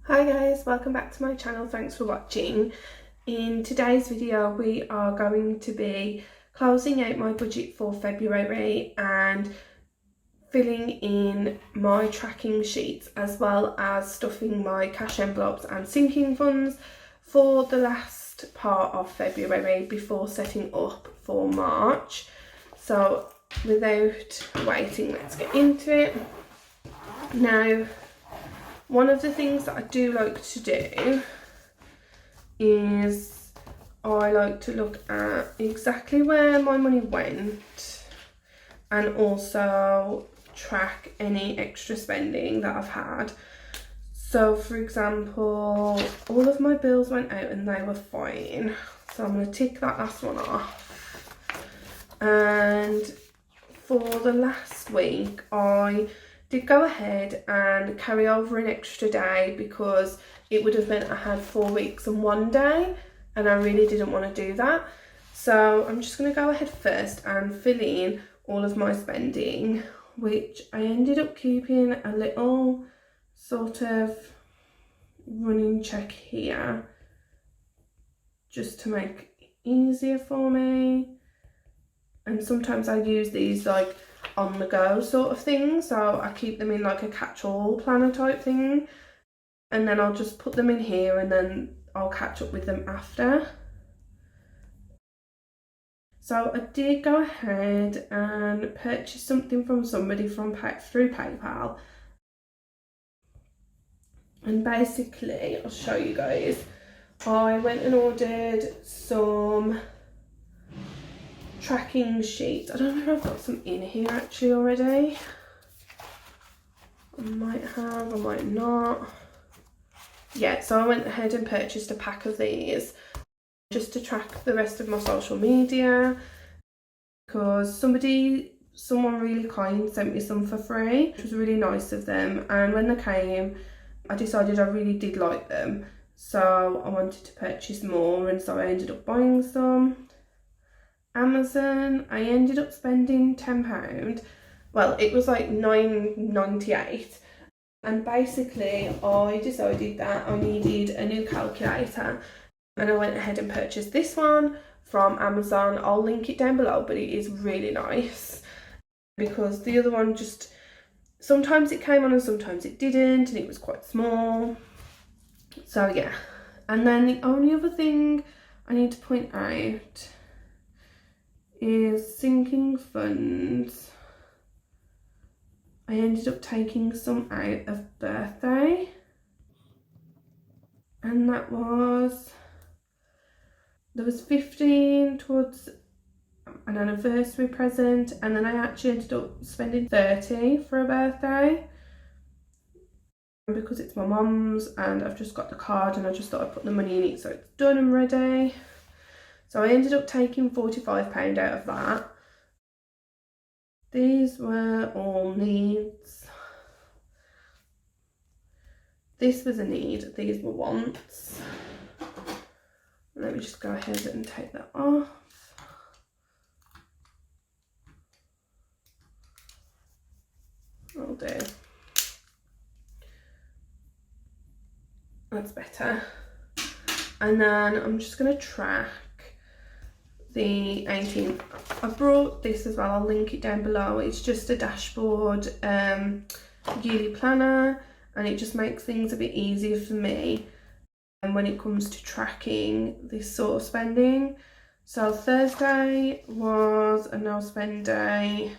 Hi guys, welcome back to my channel. Thanks for watching. In today's video we are going to be closing out my budget for February and filling in my tracking sheets, as well as stuffing my cash envelopes and sinking funds for the last part of February before setting up for March. So without waiting, let's get into it. Now, one of the things that I do like to do is I like to look at exactly where my money went and also track any extra spending that I've had. So for example, all of my bills went out and they were fine. So I'm going to tick that last one off. And for the last week, I did go ahead and carry over an extra day because it would have meant I had 4 weeks and 1 day, and I really didn't want to do that. So I'm just going to go ahead first and fill in all of my spending, which I ended up keeping a little sort of running check here just to make it easier for me. And sometimes I use these like on the go sort of thing, so I keep them in like a catch-all planner type thing, and then I'll just put them in here and then I'll catch up with them after. So I did go ahead and purchase something from somebody through PayPal, and basically I'll show you guys. I went and ordered some tracking sheets. I don't know if I've got some in here actually already. I might have, I might not. Yeah, so I went ahead and purchased a pack of these just to track the rest of my social media, because someone really kind sent me some for free, which was really nice of them. And when they came, I decided I really did like them, so I wanted to purchase more, and so I ended up buying some. Amazon, I ended up spending £10. Well, it was like £9.98, and basically I decided that I needed a new calculator, and I went ahead and purchased this one from Amazon. I'll link it down below, but it is really nice because the other one just sometimes it came on and sometimes it didn't, and it was quite small. So yeah. And then the only other thing I need to point out is sinking funds. I ended up taking some out of birthday, and that was, there was 15 towards an anniversary present, and then I actually ended up spending 30 for a birthday because it's my mum's and I've just got the card, and I just thought I'd put the money in it so it's done and ready. So I ended up taking £45 out of that. These were all needs. This was a need, these were wants. Let me just go ahead and take that off. I'll do. That's better. And then I'm just going to track the 18th. I brought this as well, I'll link it down below. It's just a dashboard yearly planner, and it just makes things a bit easier for me and when it comes to tracking this sort of spending. So Thursday was a no spend day,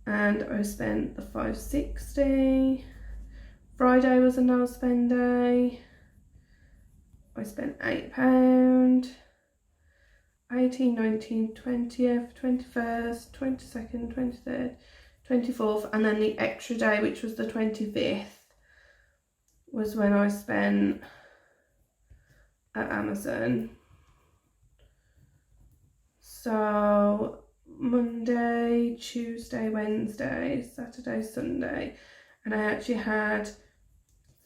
and I spent the £5.60. Friday was a no spend day. I spent £8. 18th, 19th, 20th, 21st, 22nd, 23rd, 24th, and then the extra day, which was the 25th, was when I spent at Amazon. So Monday, Tuesday, Wednesday, Saturday, Sunday, and I actually had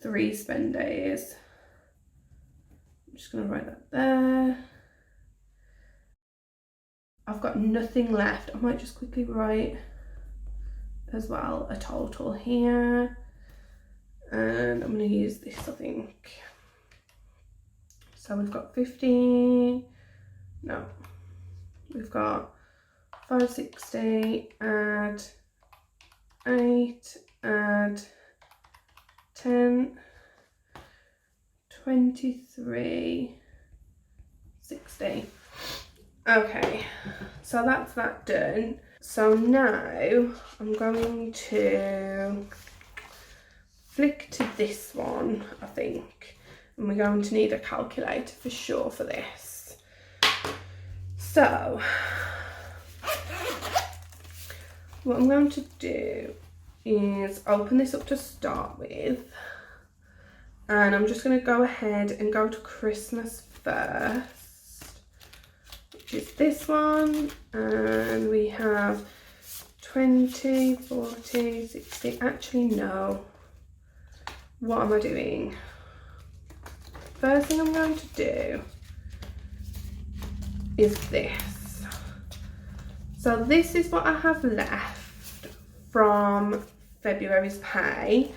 3 spend days. I'm just going to write that there. I've got nothing left. I might just quickly write as well a total here. and I'm going to use this, I think. So we've got 50, no, we've got 560, add 8, add 10, 23, 60. Okay, so that's that done. So now I'm going to flick to this one, I think, and we're going to need a calculator for sure for this. So what I'm going to do is open this up to start with, and I'm just going to go ahead and go to Christmas first, which is this one, and we have 20, 40, 60, actually no, what am I doing? First thing I'm going to do is this. So this is what I have left from February's pay.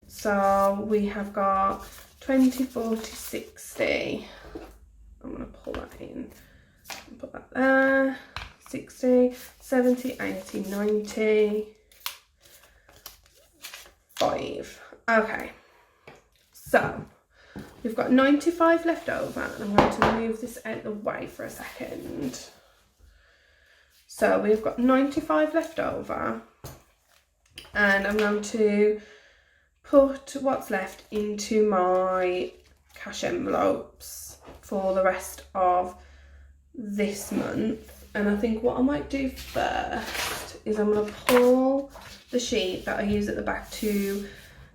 So we have got 20, 40, 60. I'm going to pull that in. Put that there. 60, 70, 80, 90. 5. Okay. So we've got 95 left over, and I'm going to move this out of the way for a second. So we've got 95 left over, and I'm going to put what's left into my cash envelopes for the rest of this month. And I think what I might do first is I'm going to pull the sheet that I use at the back to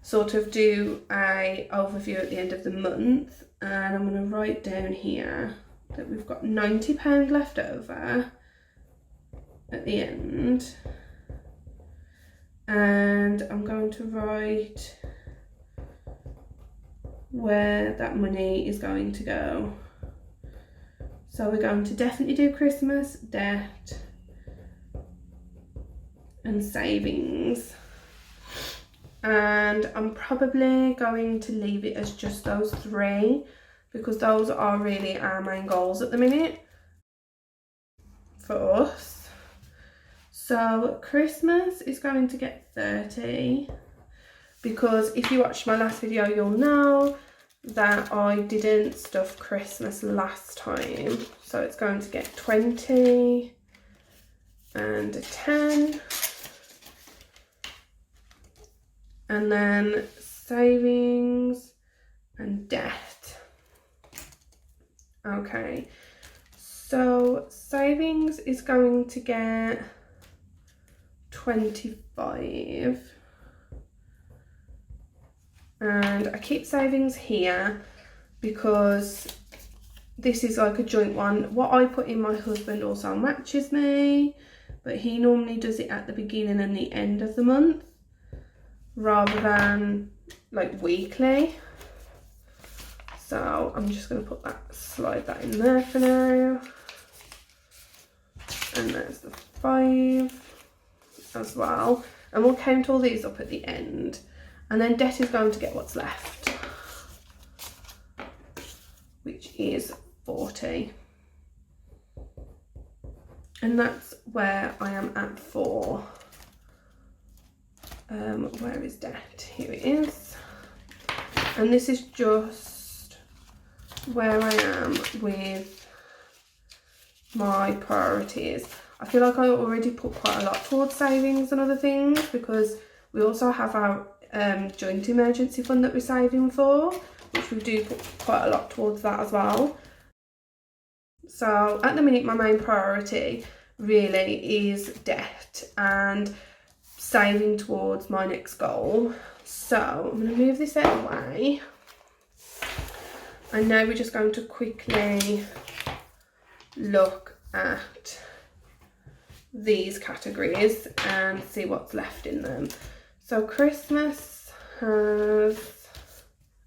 sort of do a overview at the end of the month, and I'm going to write down here that we've got £90 left over at the end, and I'm going to write where that money is going to go. So we're going to definitely do Christmas, debt and savings, and I'm probably going to leave it as just those 3 because those are really our main goals at the minute for us. So Christmas is going to get 30 because if you watched my last video you'll know that I didn't stuff Christmas last time, so it's going to get 20 and a 10. And then savings and debt. Okay, so savings is going to get 25. And I keep savings here because this is like a joint one. What I put in, my husband also matches me, but he normally does it at the beginning and the end of the month, rather than like weekly. So I'm just going to put that, slide that in there for now. And there's the 5 as well. And we'll count all these up at the end. And then debt is going to get what's left, which is 40. And that's where I am at for where is debt? Here it is. And this is just where I am with my priorities. I feel like I already put quite a lot towards savings and other things because we also have our joint emergency fund that we're saving for, which we do put quite a lot towards that as well. So at the minute my main priority really is debt and saving towards my next goal. So I'm going to move this out of the way, and now we're just going to quickly look at these categories and see what's left in them. So Christmas has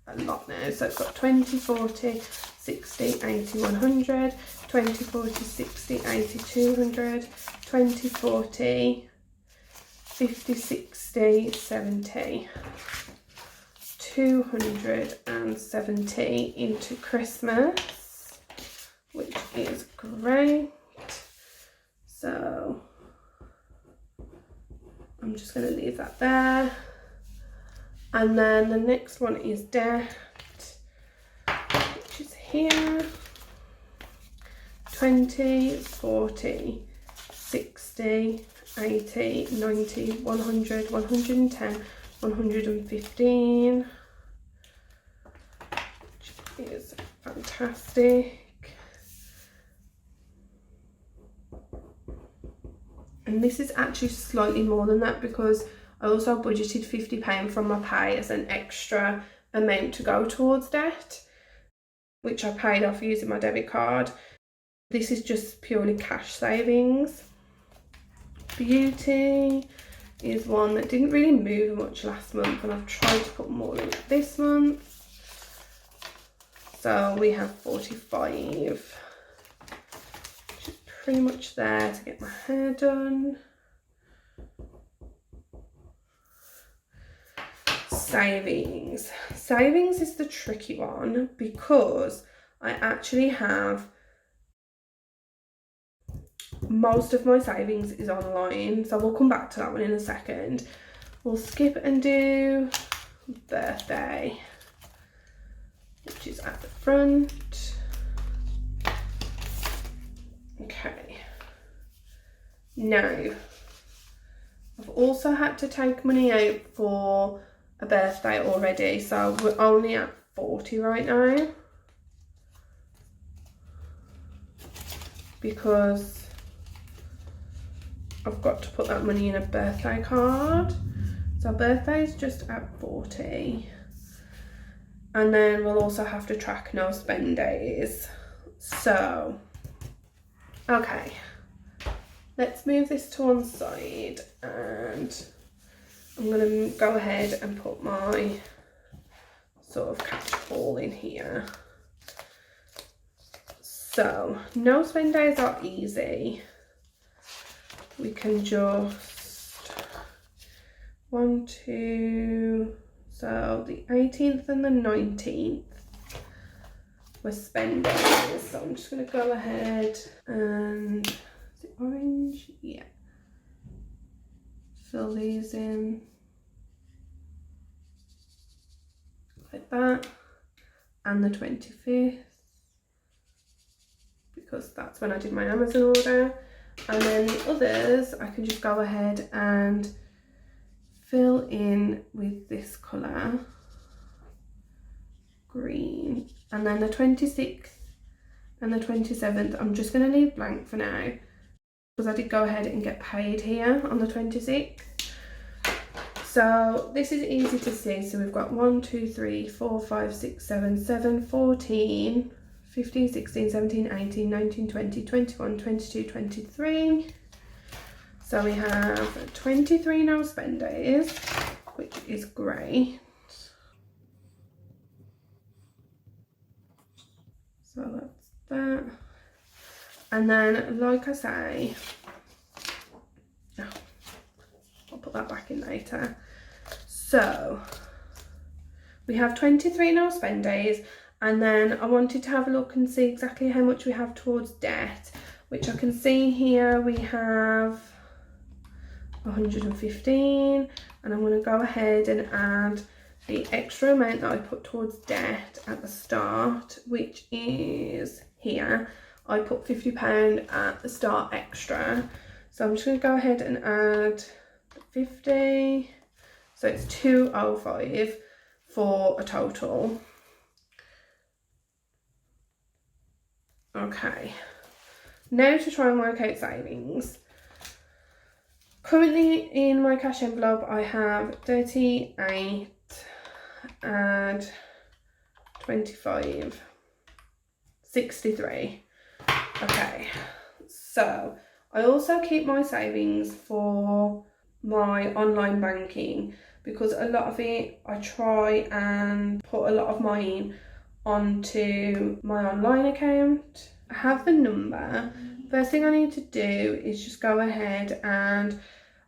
a lot now, so it's got 20, 40, 60, 80, 100, 20, 40, 60, 80, 200, 20, 40, 50, 60, 70. 270 into Christmas, which is great. So I'm just going to leave that there. And then the next one is debt, which is here. 20, 40, 60, 80, 90, 100, 110, 115, which is fantastic. And this is actually slightly more than that because I also budgeted £50 from my pay as an extra amount to go towards debt, which I paid off using my debit card. This is just purely cash savings. Beauty is one that didn't really move much last month, and I've tried to put more in this month. So we have 45, which is pretty much there to get my hair done. Savings. Savings is the tricky one because I actually have most of my savings is online, so we'll come back to that one in a second. We'll skip and do birthday, which is at the front. Okay, now I've also had to take money out for a birthday already, so we're only at 40 right now because I've got to put that money in a birthday card. So birthday is just at 40. And then we'll also have to track no spend days. So, okay. Let's move this to one side and I'm going to go ahead and put my sort of catch-all in here. So, no spend days are easy. We can just 1, 2, so the 18th and the 19th were spend days. So I'm just going to go ahead and, is it orange? Yeah. Fill these in like that. And the 25th, because that's when I did my Amazon order. And then the others, I can just go ahead and fill in with this colour, green. And then the 26th and the 27th, I'm just going to leave blank for now because I did go ahead and get paid here on the 26th. So this is easy to see. So we've got 1, 2, 3, 4, 5, 6, 7, 7, 14, 15, 16, 17, 18, 19, 20, 21, 22, 23. So we have 23 no spend days, which is great. So that's that. And then, like I say, I'll put that back in later. So we have 23 no spend days. And then I wanted to have a look and see exactly how much we have towards debt, which I can see here we have 115, and I'm going to go ahead and add the extra amount that I put towards debt at the start, which is here. I put £50 at the start extra, so I'm just going to go ahead and add 50, so it's 205 for a total. Okay, now to try and work out savings. Currently in my cash envelope I have 38 and 25, 63. Okay, so I also keep my savings for my online banking because a lot of it I try and put a lot of mine onto my online account. I have the number. First thing I need to do is just go ahead and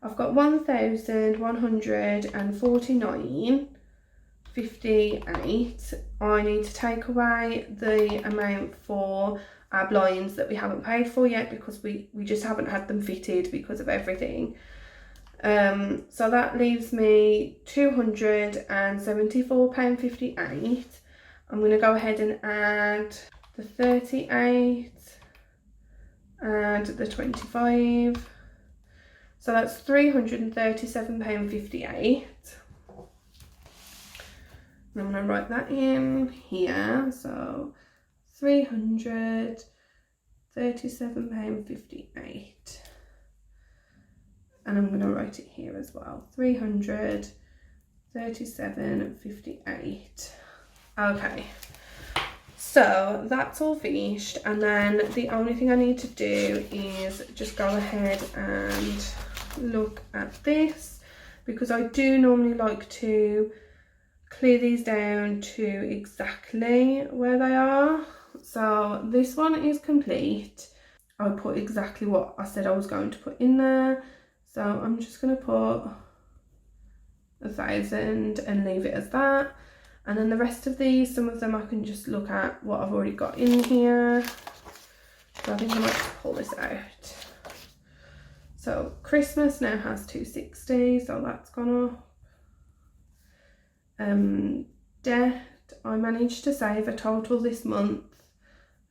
I've got 1,149.58. I need to take away the amount for our blinds that we haven't paid for yet because we just haven't had them fitted because of everything. So that leaves me £274.58. I'm going to go ahead and add the 38 and the 25. So that's £337.58. And I'm going to write that in here. So £337.58. And I'm going to write it here as well. £337.58. Okay. So that's all finished, and then the only thing I need to do is just go ahead and look at this, because I do normally like to clear these down to exactly where they are. So this one is complete. I put exactly what I said I was going to put in there. So I'm just going to put 1,000 and leave it as that. And then the rest of these, some of them I can just look at what I've already got in here. So I think I might just pull this out. So Christmas now has 260, so that's gone up. Debt, I managed to save a total this month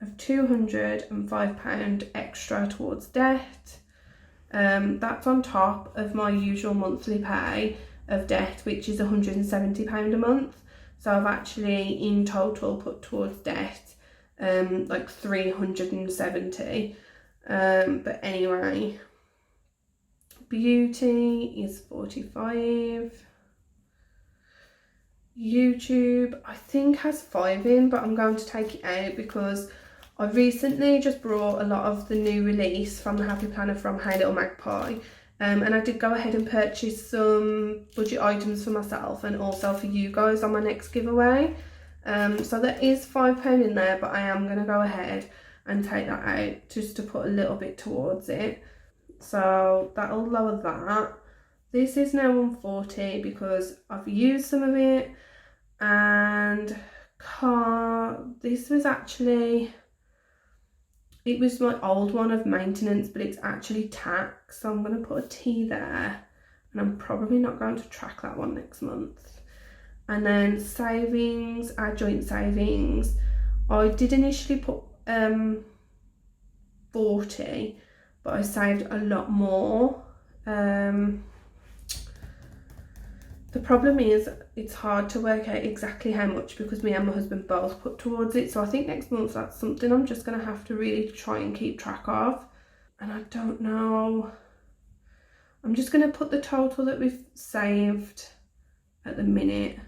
of £205 extra towards debt. That's on top of my usual monthly pay of debt, which is £170 a month. So I've actually in total put towards debt like 370. But anyway, beauty is 45. YouTube I think has 5 in, but I'm going to take it out because I recently just brought a lot of the new release from the Happy Planner from Hey Little Magpie. And I did go ahead and purchase some budget items for myself and also for you guys on my next giveaway. So there is £5 in there, but I am going to go ahead and take that out just to put a little bit towards it. So that'll lower that. This is now 140 because I've used some of it. And car, this was actually... It was my old one of maintenance, but it's actually tax. So I'm going to put a T there. And I'm probably not going to track that one next month. And then savings, our joint savings. I did initially put 40, but I saved a lot more. The problem is it's hard to work out exactly how much because me and my husband both put towards it. So I think next month that's something I'm just going to have to really try and keep track of. And I don't know. I'm just going to put the total that we've saved at the minute,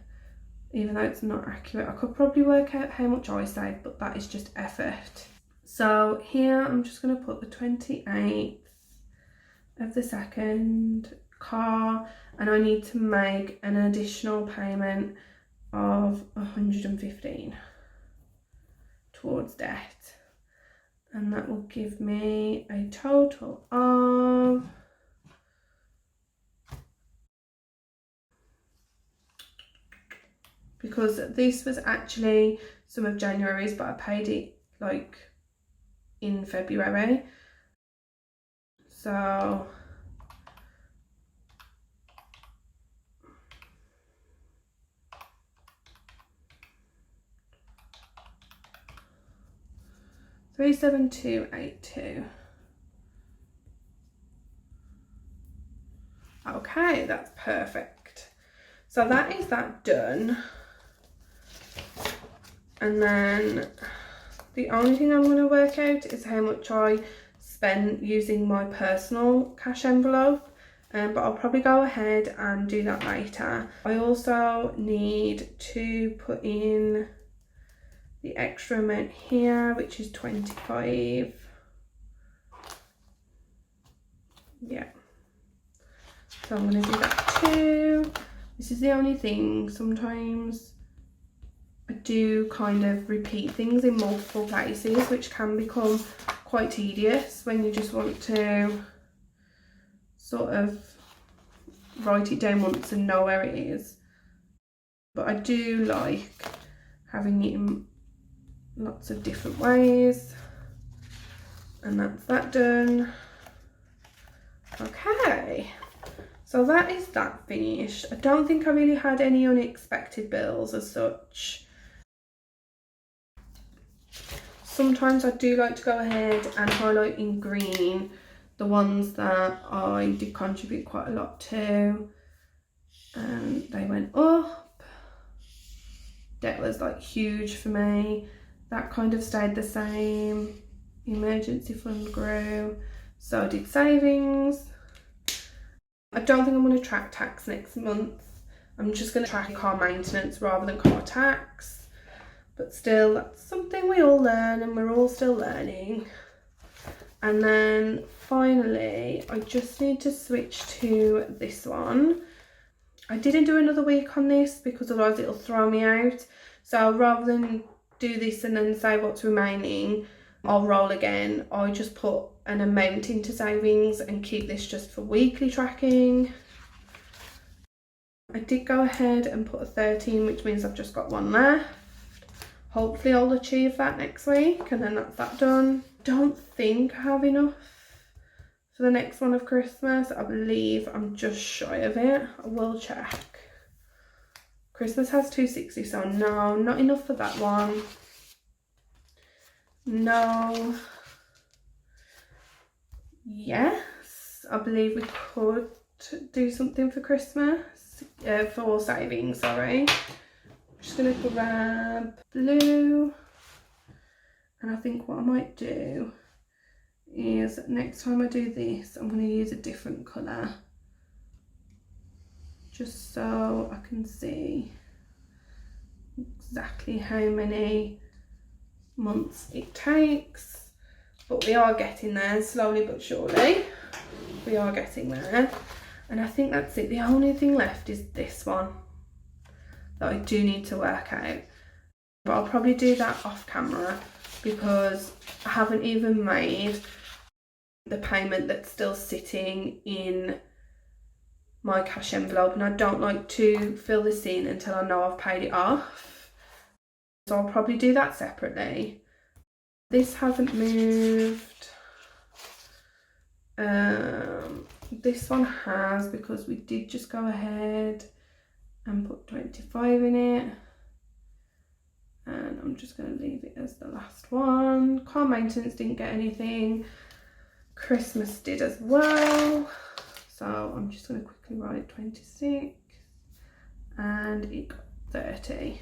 even though it's not accurate. I could probably work out how much I saved, but that is just effort. So here I'm just going to put the 28th of the 2nd car, and I need to make an additional payment of 115 towards debt, and that will give me a total of because this was actually some of January's, but I paid it like in February, so £372.82. Okay, that's perfect. So that is that done. And then the only thing I'm going to work out is how much I spent using my personal cash envelope. But I'll probably go ahead and do that later. I also need to put in the extra amount here, which is 25. Yeah. So I'm going to do that too. This is the only thing. Sometimes I do kind of repeat things in multiple places, which can become quite tedious when you just want to sort of write it down once and know where it is. But I do like having it in lots of different ways. And that's that done. Okay, so that is that finished. I don't think I really had any unexpected bills as such. Sometimes I do like to go ahead and highlight in green the ones that I did contribute quite a lot to, and they went up. Debt was like huge for me. That kind of stayed the same. Emergency fund grew. So I did savings. I don't think I'm going to track tax next month. I'm just going to track car maintenance rather than car tax. But still, that's something we all learn and we're all still learning. And then finally, I just need to switch to this one. I didn't do another week on this because otherwise it'll throw me out. So rather than do this and then say what's remaining, I'll roll again. I just put an amount into savings and keep this just for weekly tracking. I did go ahead and put a 13, which means I've just got one left. Hopefully I'll achieve that next week and then that's that done. Don't think I have enough for the next one of Christmas. I believe I'm just shy of it. I will check. Christmas has 260, so no, not enough for that one. No. Yes, I believe we could do something for Christmas, for savings, sorry. I'm just going to grab blue, and I think what I might do is next time I do this, I'm going to use a different colour, just so I can see exactly how many months it takes. But we are getting there, slowly but surely. We are getting there. And I think that's it. The only thing left is this one that I do need to work out. But I'll probably do that off camera because I haven't even made the payment that's still sitting in my cash envelope. And I don't like to fill this in until I know I've paid it off. So I'll probably do that separately. This hasn't moved. This one has, because we did just go ahead and put 25 in it. And I'm just going to leave it as the last one. Car maintenance didn't get anything. Christmas did as well. So I'm just going to quickly write 26. And it got 30.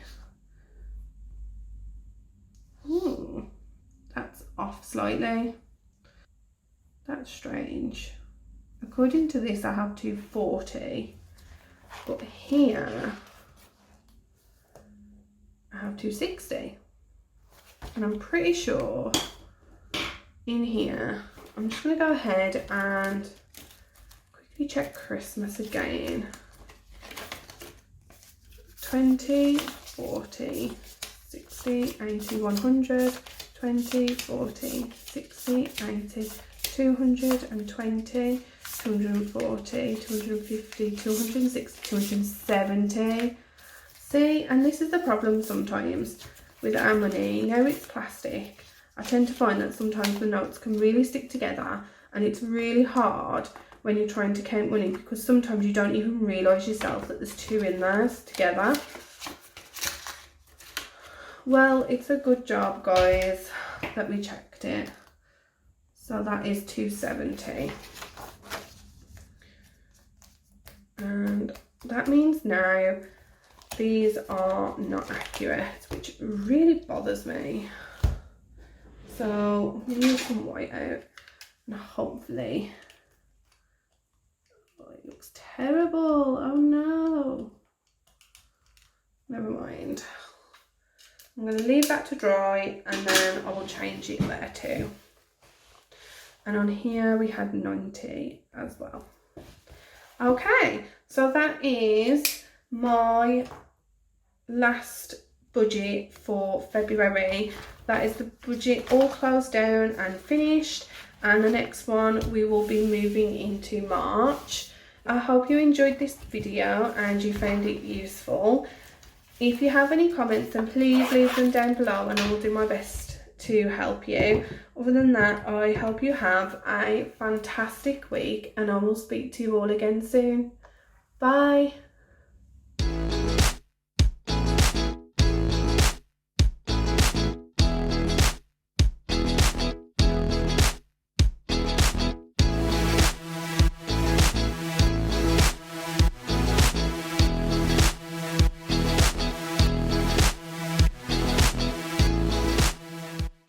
Ooh. That's off slightly. That's strange. According to this, I have 240, but here I have 260. And I'm pretty sure in here, I'm just going to go ahead and quickly check Christmas again. 20, 40, 60, 80, 100. 20, 40, 60, 80, 220, 240, 250, 260, 270. See, and this is the problem sometimes with our money. Now it's plastic. I tend to find that sometimes the notes can really stick together and it's really hard when you're trying to count money because sometimes you don't even realise yourself that there's two in there together. Well, it's a good job, guys, that we checked it. So that is 270. And that means now these are not accurate, which really bothers me. So I'm going to use some white out and hopefully... Oh, it looks terrible. Oh no. Never mind. I'm going to leave that to dry and then I will change it there too. And on here we had 90 as well. Okay, so that is my last budget for February. That is the budget all closed down and finished. And the next one we will be moving into March. I hope you enjoyed this video and you found it useful. If you have any comments, then please leave them down below and I will do my best to help you. Other than that, I hope you have a fantastic week and I will speak to you all again soon. Bye.